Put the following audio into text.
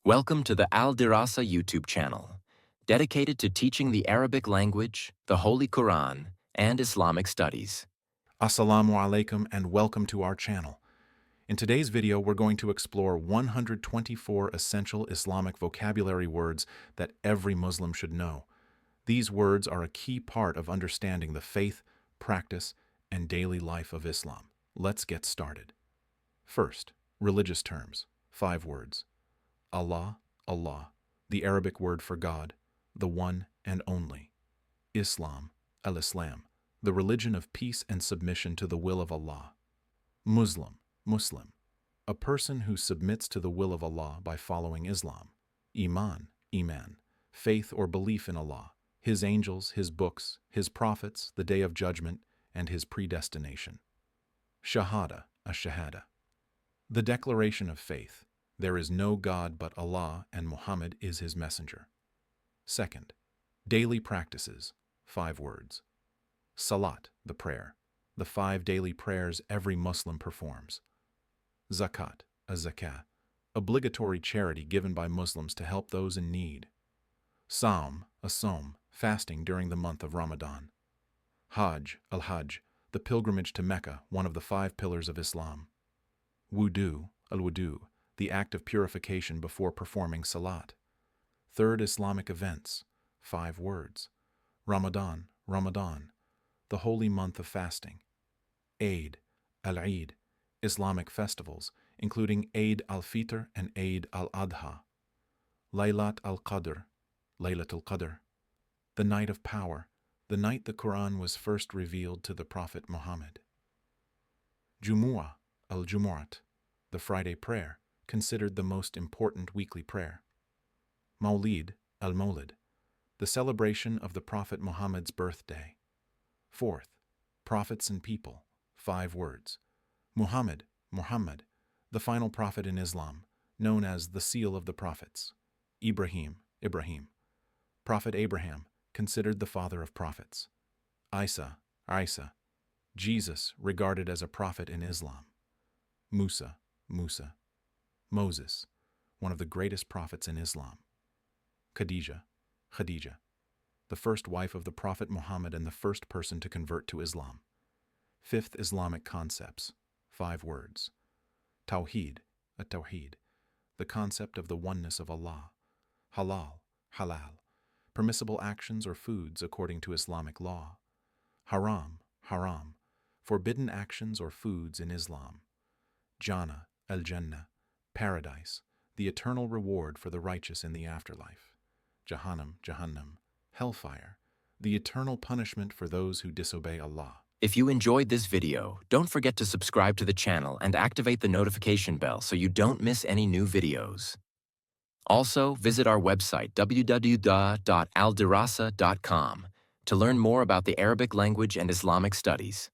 Welcome to the Al-Dirassa YouTube channel, dedicated to teaching the Arabic language, the Holy Quran, and Islamic studies. Assalamu alaikum and welcome to our channel. In today's video, we're going to explore 124 essential Islamic vocabulary words that every Muslim should know. These words are a key part of understanding the faith, practice, and daily life of Islam. Let's get started. First, religious terms, 5 words. Allah, Allah, the Arabic word for God, the one and only. Islam, al-Islam, the religion of peace and submission to the will of Allah. Muslim, Muslim, a person who submits to the will of Allah by following Islam. Iman, Iman, faith or belief in Allah, His angels, His books, His prophets, the Day of Judgment, and His predestination. Shahada, ash-shahada, the declaration of faith. There is no God but Allah, and Muhammad is His messenger. Second, daily practices, 5 words. Salat, the prayer, the 5 daily prayers every Muslim performs. Zakat, a zakah, obligatory charity given by Muslims to help those in need. Saum, a som, fasting during the month of Ramadan. Hajj, al-Hajj, the pilgrimage to Mecca, one of the 5 pillars of Islam. Wudu, al-wudu, the act of purification before performing salat. Third, Islamic events, 5 words. Ramadan, Ramadan, the holy month of fasting. Eid, al-Eid, Islamic festivals, including Eid al-Fitr and Eid al-Adha. Laylat al-Qadr, Laylatul Qadr, the night of power, the night the Quran was first revealed to the Prophet Muhammad. Jumu'ah, al-Jumu'at, the Friday prayer, considered the most important weekly prayer. Mawlid, al-Mawlid, the celebration of the Prophet Muhammad's birthday. Fourth, prophets and people, 5 words. Muhammad, Muhammad, the final prophet in Islam, known as the seal of the prophets. Ibrahim, Ibrahim, Prophet Abraham, considered the father of prophets. Isa, Isa, Jesus, regarded as a prophet in Islam. Musa, Musa, Moses, one of the greatest prophets in Islam. Khadija, Khadija, the first wife of the Prophet Muhammad and the first person to convert to Islam. Fifth, Islamic concepts, 5 words. Tawheed, at-Tawheed, the concept of the oneness of Allah. Halal, halal, permissible actions or foods according to Islamic law. Haram, haram, forbidden actions or foods in Islam. Jannah, al-Jannah, paradise, the eternal reward for the righteous in the afterlife. Jahannam, Jahannam, hellfire, the eternal punishment for those who disobey Allah. If you enjoyed this video, don't forget to subscribe to the channel and activate the notification bell so you don't miss any new videos. Also, visit our website www.aldirassa.com to learn more about the Arabic language and Islamic studies.